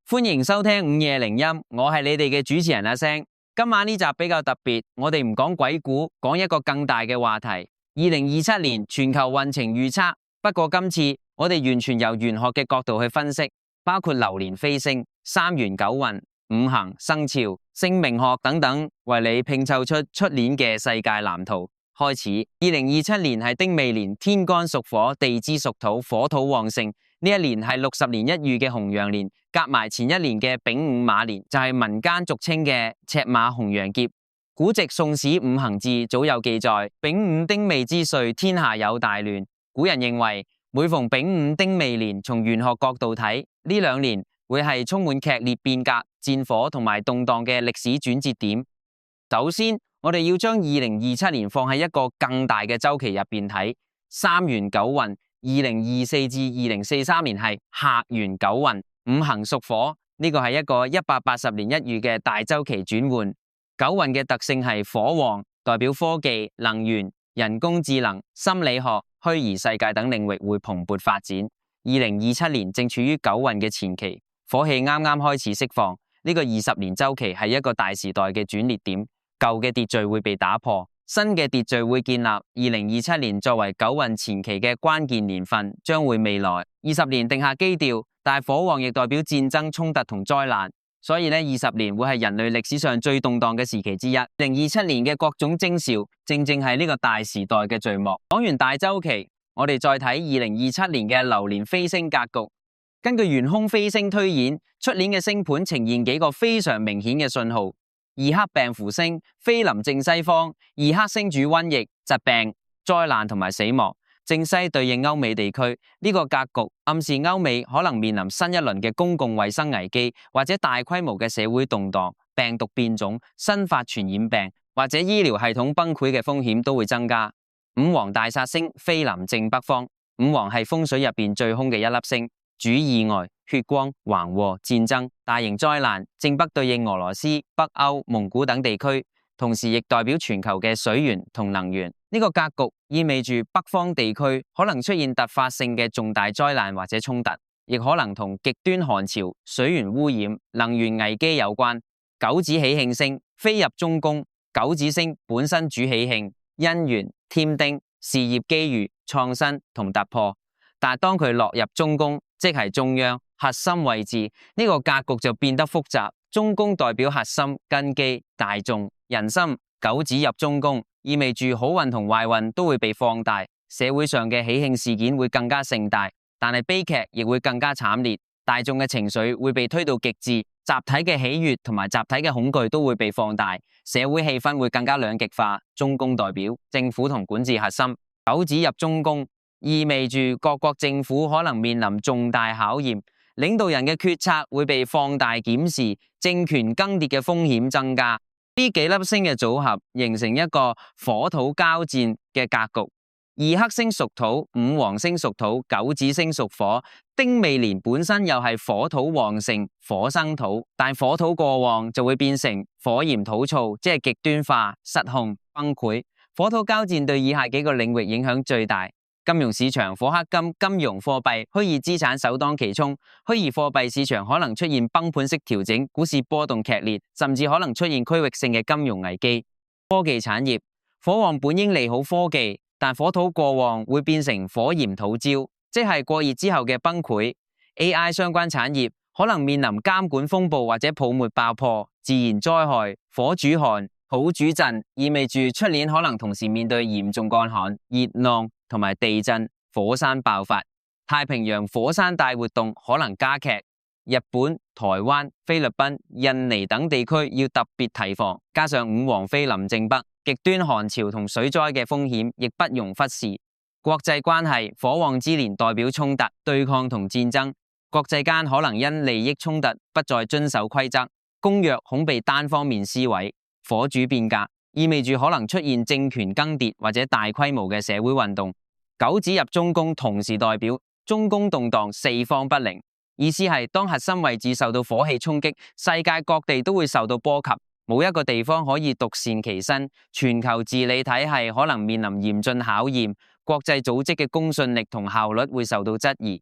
歡迎收聽午夜靈音，我係你哋嘅主持人阿聲。今晚呢集比較特別，我哋唔講鬼故，講一個更大嘅話題。2027年全球運程預測，不過今次我哋完全由玄學嘅角度去分析，包括流年飛星、三元九運、五行生肖、姓名學等等，為你拼湊出年嘅世界藍圖。開始，2027年係丁未年，天干屬火，地支屬土，火土旺盛。呢一年係60年一遇嘅紅陽年，夾埋前一年嘅丙午馬年，就係民間俗稱嘅赤馬紅羊劫。古籍《宋史五行志》早有記載，丙午丁未之歲，天下有大亂。古人認為，每逢丙午丁未年，從玄學角度睇，呢兩年會係充滿劇烈變革、戰火同埋動盪嘅歷史轉折點。首先，我哋要將2027年放喺一個更大嘅周期入邊睇，三元九運。2024至2043年係客元九運，五行屬火，呢個係一個180年一遇嘅大周期轉換。九運嘅特性係火旺，代表科技、能源、人工智能、心理學、虛擬世界等領域會蓬勃發展。2027年正處於九運嘅前期，火氣啱啱開始釋放，呢個20年周期係一個大時代嘅轉捩點，舊嘅秩序會被打破。新嘅秩序會建立。2027年作為九運前期嘅關鍵年份，將會未來20年定下基調。但係火旺亦代表戰爭、衝突同災難，所以呢20年會係人類歷史上最動盪嘅時期之一。2027年嘅各種徵兆，正正係呢個大時代嘅序幕。講完大周期，我哋再睇2027年嘅流年飛星格局。根據玄空飛星推演，出年嘅星盤呈現幾個非常明顯嘅信號。二黑病符星飛臨正西方，二黑星主瘟疫、疾病、災難同埋死亡。正西對應歐美地區，呢個格局暗示歐美可能面臨新一輪嘅公共衛生危機，或者大規模嘅社會動盪、病毒變種、新發傳染病或者醫療系統崩潰嘅風險都會增加。五黃大煞星飛臨正北方，五黃係風水入邊最兇嘅一粒星，主意外、血光、橫禍、戰爭、大型災難。正北對應俄羅斯、北歐、蒙古等地區，同時亦代表全球嘅水源同能源。呢個格局意味住北方地區可能出現突發性嘅重大災難或者衝突，亦可能同極端寒潮、水源污染、能源危機有關。九子喜慶星飛入中宮，九子星本身主喜慶、姻緣、添丁、事業機遇、創新同突破，但係當佢落入中宮，即係中央核心位置，呢個格局就變得複雜。中宮代表核心、根基、大眾、人心，九子入中宮，意味住好運同壞運都會被放大，社會上嘅喜慶事件會更加盛大，但係悲劇亦會更加慘烈。大眾嘅情緒會被推到極致，集體嘅喜悅同埋集體嘅恐懼都會被放大，社會氣氛會更加兩極化。中宮代表政府同管治核心，九子入中宮，意味住各國政府可能面臨重大考驗，領導人嘅決策會被放大檢視，政權更迭嘅風險增加。呢幾粒星嘅組合形成一個火土交戰嘅格局。二黑星屬土，五黃星屬土，九子星屬火。丁未年本身又係火土旺盛，火生土，但火土過旺就會變成火炎土燥，即係極端化、失控、崩潰。火土交戰對以下幾個領域影響最大。金融市場火克金，金融貨幣、虛擬資產首當其衝。虛擬貨幣市場可能出現崩盤式調整，股市波動劇烈，甚至可能出現區域性嘅金融危機。科技產業火旺本應利好科技，但火土過旺會變成火炎土焦，即係過熱之後嘅崩潰。AI 相關產業可能面臨監管風暴或者泡沫爆破。自然災害火主寒，土主震，意味住出年可能同時面對嚴重乾旱、熱浪同埋地震、火山爆發。太平洋火山大活動可能加劇，日本、台灣、菲律賓、印尼等地區要特別提防。加上五黃飛臨正北，極端寒潮同水災嘅風險亦不容忽視。國際關係火旺之年代表衝突、對抗同戰爭，國際間可能因利益衝突不再遵守規則，公約恐被單方面撕毀。火主變革意味住可能出現政權更迭或者大規模嘅社會運動。九子入中宮同時代表中宮動盪，四方不寧，意思係當核心位置受到火氣衝擊，世界各地都會受到波及，冇一個地方可以獨善其身，全球治理體系可能面臨嚴峻考驗，國際組織嘅公信力同效率會受到質疑。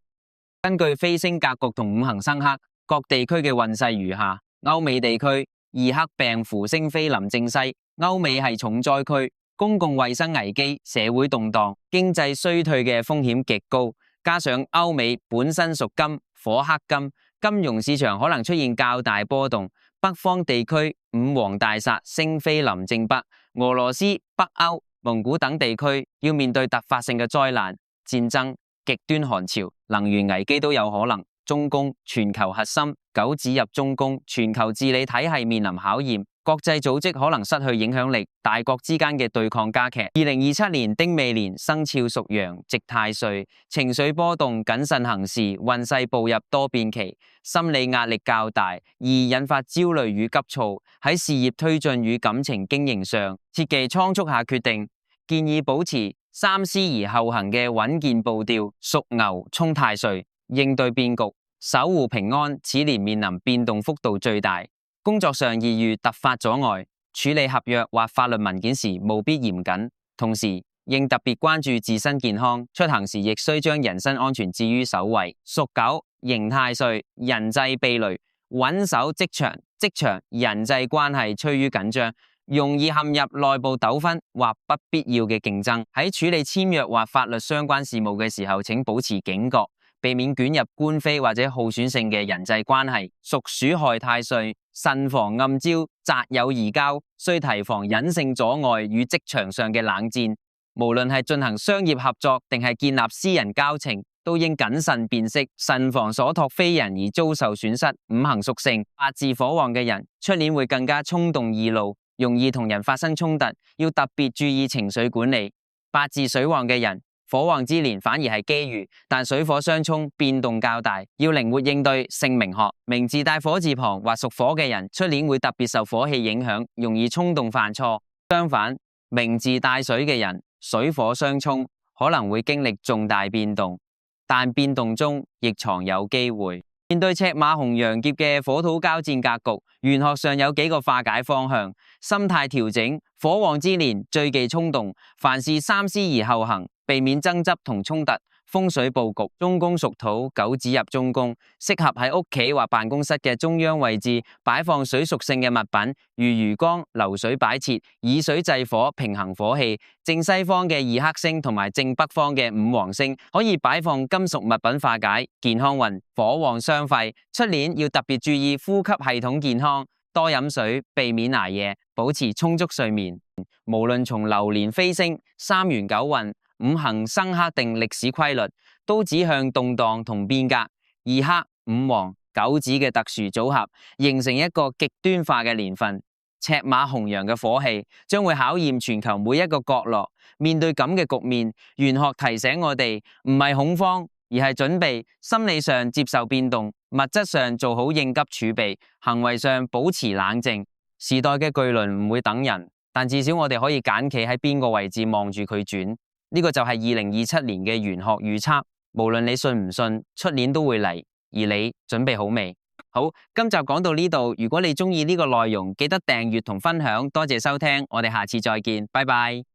根據飛星格局同五行生克，各地區嘅運勢如下：歐美地區二黑病符星飛臨正西，歐美係重災區，公共衛生危機，社會動盪，經濟衰退嘅風險極高。加上歐美本身屬金，火克金，金融市場可能出現較大波動。北方地區五黃大煞星飛臨正北，俄羅斯、北歐、蒙古等地區要面對突發性嘅災難、戰爭、極端寒潮、能源危機都有可能。中宮全球核心九紫入中宮，全球治理體系面臨考驗，國際組織可能失去影響力，大國之間嘅對抗加劇。2027年丁未年生肖屬羊，值太歲，情緒波動，謹慎行事，運勢步入多變期，心理壓力較大，而引發焦慮與急躁。喺事業推進與感情經營上，切忌倉促下決定，建議保持三思而後行嘅穩健步調。屬牛沖太歲，應對變局，守護平安。此年面臨變動幅度最大，工作上易遇突發阻礙，處理合約或法律文件時務必嚴謹。同時應特別關注自身健康，出行時亦需將人身安全置於首位。屬狗刑太歲，人際避雷，穩守職場人際關係趨於緊張，容易陷入內部糾紛或不必要嘅競爭。喺處理簽約或法律相關事務嘅時候，請保持警覺，避免捲入官非或者耗損性嘅人際關係。屬鼠害太歲，慎防暗招，擇友宜交，需提防隱性阻礙與職場上嘅冷戰。無論係進行商業合作定係建立私人交情，都應謹慎辨識，慎防所託非人而遭受損失。五行屬性八字火旺嘅人，出年會更加衝動易怒，容易同人發生衝突，要特別注意情緒管理。八字水旺嘅人，火旺之年反而係機遇，但水火相沖，變動較大，要靈活應對。姓名學，名字帶火字旁或屬火嘅人，出年會特別受火氣影響，容易衝動犯錯。相反，名字帶水嘅人，水火相沖，可能會經歷重大變動，但變動中亦藏有機會。面對赤馬紅羊劫嘅火土交戰格局，玄學上有幾個化解方向：心態調整，火旺之年最忌衝動，凡事三思而後行，避免爭執同衝突。風水佈局，中宮屬土，九紫入中宮，適合喺屋企或辦公室嘅中央位置擺放水屬性嘅物品，如魚缸、流水擺設，以水制火，平衡火氣。正西方嘅二黑星同埋正北方嘅五黃星可以擺放金屬物品化解。健康運，火旺傷肺，出年要特別注意呼吸系統健康，多飲水，避免捱夜，保持充足睡眠。無論從流年飛星、三元九運、五行生克定歷史規律，都指向動盪同變革。二黑五黃九紫嘅特殊組合，形成一個極端化嘅年份。赤馬紅羊嘅火氣將會考驗全球每一個角落。面對咁嘅局面，玄學提醒我哋唔係恐慌，而係準備。心理上接受變動，物質上做好應急儲備，行為上保持冷靜。時代嘅巨輪唔會等人，但至少我哋可以揀企喺邊個位置望住佢轉。呢個就係2027年嘅玄學預測，無論你信唔信，出年都會嚟，而你準備好未？好，今集講到呢度，如果你鍾意呢個內容，記得訂閱同分享，多謝收聽，我哋下次再見，拜拜。